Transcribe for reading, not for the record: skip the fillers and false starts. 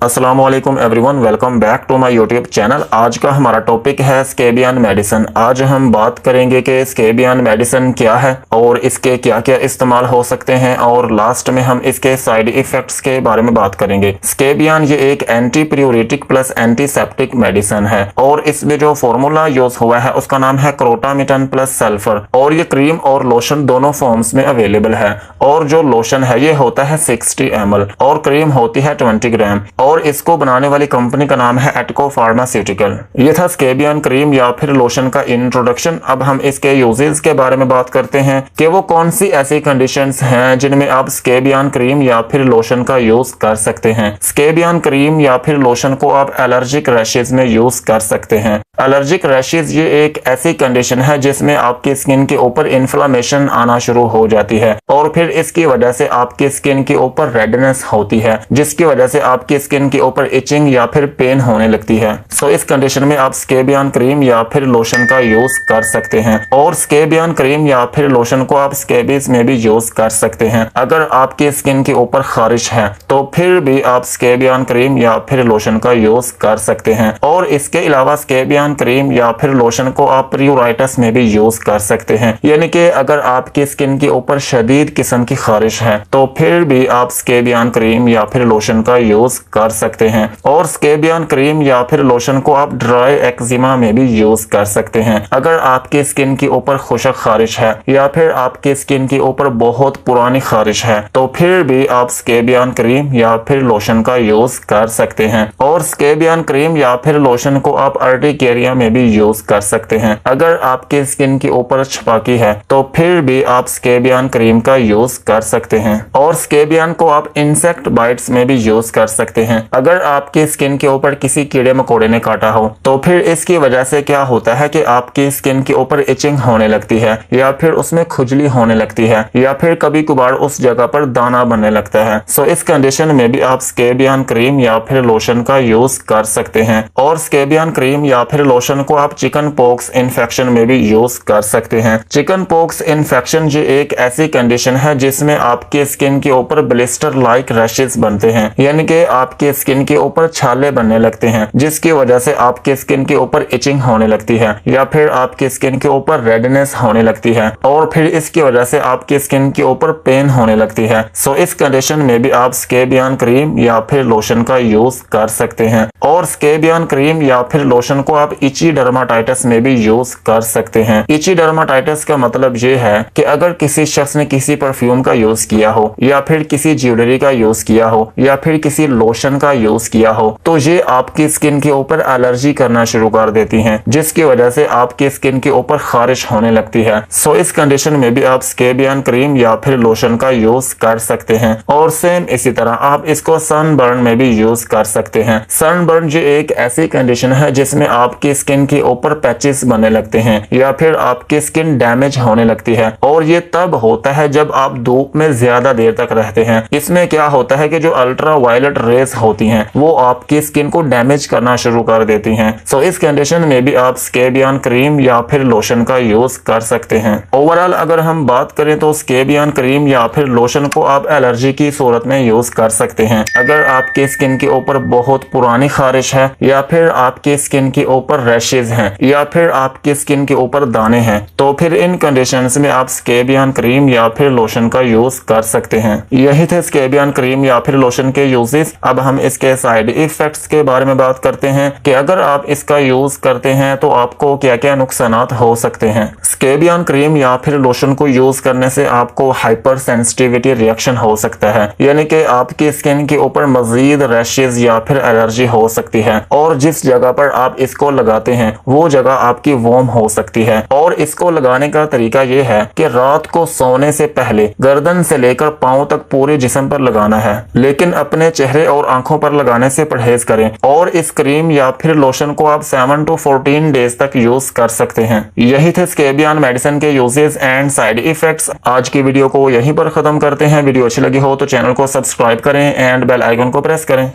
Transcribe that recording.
अस्सलाम वालेकुम everyone, welcome back to my YouTube channel. आज का हमारा टॉपिक है स्केबियन मेडिसिन। आज हम बात करेंगे कि स्केबियन मेडिसिन क्या है और इसके क्या क्या इस्तेमाल हो सकते हैं, और लास्ट में हम इसके साइड इफेक्ट्स के बारे में बात करेंगे। स्केबियन ये एक एंटी प्यूरिटिक प्लस एंटीसेप्टिक मेडिसिन है और इसमें जो फॉर्मूला यूज हुआ है उसका नाम है क्रोटामिटन प्लस सल्फर, और ये क्रीम और लोशन दोनों फॉर्म्स में अवेलेबल है। और जो लोशन है ये होता है 60 ml और क्रीम होती है 20 ग्राम, और इसको बनाने वाली कंपनी का नाम है एटको फार्मास्यूटिकल। ये था स्केबियन क्रीम या फिर लोशन का इंट्रोडक्शन। अब हम इसके यूजेस के बारे में बात करते हैं कि वो कौन सी ऐसी कंडीशंस हैं जिनमें आप स्केबियन क्रीम या फिर लोशन का यूज कर सकते हैं। स्केबियन क्रीम या फिर लोशन को आप एलर्जिक रैशेज में यूज कर सकते हैं। एलर्जिक रैशेज ये एक ऐसी कंडीशन है जिसमें आपकी स्किन के ऊपर इन्फ्लेमेशन आना शुरू हो जाती है और फिर इसकी वजह से आपकी स्किन के ऊपर रेडनेस होती है, जिसकी वजह से आपकी स्किन के ऊपर इचिंग या फिर पेन होने लगती है। सो इस कंडीशन में आप स्केबियन क्रीम या फिर लोशन का यूज कर सकते हैं, और स्केबियन क्रीम या फिर लोशन को आप स्केबीज में भी यूज कर सकते हैं। अगर आपकी स्किन के ऊपर खारिश है तो फिर भी आप स्केबियन क्रीम या फिर लोशन का यूज कर सकते हैं। और इसके अलावा स्केबियन क्रीम या फिर लोशन को आप प्यूराइटिस में भी यूज कर सकते हैं, यानी कि अगर आपकी स्किन के ऊपर शदीद किस्म की खारिश है तो फिर भी आप स्केबियन क्रीम या फिर लोशन का यूज कर सकते हैं। और स्केबियन क्रीम या फिर लोशन को आप ड्राई एक्जिमा में भी यूज कर सकते हैं। अगर आपकी स्किन के ऊपर खुशक खारिश है या फिर आपकी स्किन के ऊपर बहुत पुरानी खारिश है तो फिर भी आप स्केबियन क्रीम या फिर लोशन का यूज कर सकते हैं। और स्केबियन क्रीम या फिर लोशन को आप अर्टिकेरिया में भी यूज कर सकते हैं। अगर आपकी स्किन के ऊपर छपाकी है तो फिर भी आप स्केबियन क्रीम का यूज कर सकते हैं। और स्केबियन को आप इंसेक्ट बाइट्स में भी यूज कर सकते हैं। अगर आपकी स्किन के ऊपर किसी कीड़े मकोड़े ने काटा हो तो फिर इसकी वजह से क्या होता है कि आपकी स्किन के ऊपर इचिंग होने लगती है या फिर उसमें खुजली होने लगती है या फिर कभी कभार उस जगह पर दाना बनने लगता है। सो इस कंडीशन में भी आप स्केबियन क्रीम या फिर लोशन का यूज कर सकते हैं। और स्केबियन क्रीम या फिर लोशन को आप चिकन पॉक्स इन्फेक्शन में भी यूज कर सकते हैं। चिकन पॉक्स इन्फेक्शन ये एक ऐसी कंडीशन है जिसमें आपके स्किन के ऊपर ब्लिस्टर लाइक रैशेस बनते हैं, यानी कि आपके स्किन के ऊपर छाले बनने लगते हैं, जिसकी वजह से आपके स्किन के ऊपर इचिंग होने लगती है या फिर आपके स्किन के ऊपर रेडनेस होने लगती है, और फिर इसकी वजह से आपकी स्किन के ऊपर पेन होने लगती है। सो इस कंडीशन में भी आप स्केबियन क्रीम या फिर लोशन का यूज कर सकते हैं। और स्केबियन क्रीम या फिर लोशन को आप इची डर्माटाइटिस में भी यूज कर सकते हैं। इची डर्माटाइटिस का मतलब ये है कि अगर किसी शख्स ने किसी परफ्यूम का यूज किया हो या फिर किसी ज्वेलरी का यूज किया हो या फिर किसी लोशन का यूज किया हो तो ये आपकी स्किन के ऊपर एलर्जी करना शुरू कर देती हैं, जिसकी वजह से आपकी स्किन के ऊपर खारिश होने लगती है। सो इस कंडीशन में भी आप स्केबियन क्रीम या फिर लोशन का यूज कर सकते हैं। और सेम इसी तरह आप इसको सनबर्न में भी यूज कर सकते हैं। सनबर्न ये एक ऐसी कंडीशन है जिसमें आपकी स्किन के ऊपर पैचेस बनने लगते हैं या फिर आपकी स्किन डैमेज होने लगती है, और ये तब होता है जब आप धूप में ज्यादा देर तक रहते हैं। इसमें क्या होता है कि जो अल्ट्रा वायलेट रेज होती हैं वो आपकी स्किन को डैमेज करना शुरू कर देती हैं। सो इस कंडीशन में भी आप स्केबियन क्रीम या फिर लोशन का यूज कर सकते हैं। ओवरऑल अगर हम बात करें तो स्केबियन क्रीम या फिर लोशन को आप एलर्जी की सूरत में यूज कर सकते हैं। अगर आपकी स्किन के ऊपर बहुत पुरानी खारिश है या फिर आपकी स्किन के ऊपर रैशेज हैं या फिर आपकी स्किन के ऊपर दाने हैं तो फिर इन कंडीशंस में आप स्केबियन क्रीम या फिर लोशन का यूज कर सकते हैं। यही थे स्केबियन क्रीम या फिर लोशन के यूजेस। अब हम इसके साइड इफेक्ट्स के बारे में बात करते हैं कि अगर आप इसका यूज करते हैं तो आपको क्या क्या नुकसानात हो सकते हैं। स्केबियन क्रीम या फिर लोशन को यूज करने से आपको हाइपर सेंसिटिविटी रिएक्शन हो सकता है, यानी कि आपकी स्किन के ऊपर मजीद रैशेज या फिर एलर्जी हो सकती है, और जिस जगह पर आप इसको लगाते हैं वो जगह आपकी वार्म हो सकती है। और इसको लगाने का तरीका ये है कि रात को सोने से पहले गर्दन से लेकर पांव तक पूरे जिस्म पर लगाना है, लेकिन अपने चेहरे और आंखों पर लगाने से परहेज करें। और इस क्रीम या फिर लोशन को आप 7 to 14 डेज तक यूज कर सकते हैं। यही थे स्केबियन मेडिसिन के यूजेस एंड साइड इफेक्ट्स। आज की वीडियो को यहीं पर खत्म करते हैं। वीडियो अच्छी लगी हो तो चैनल को सब्सक्राइब करें एंड बेल आइकन को प्रेस करें।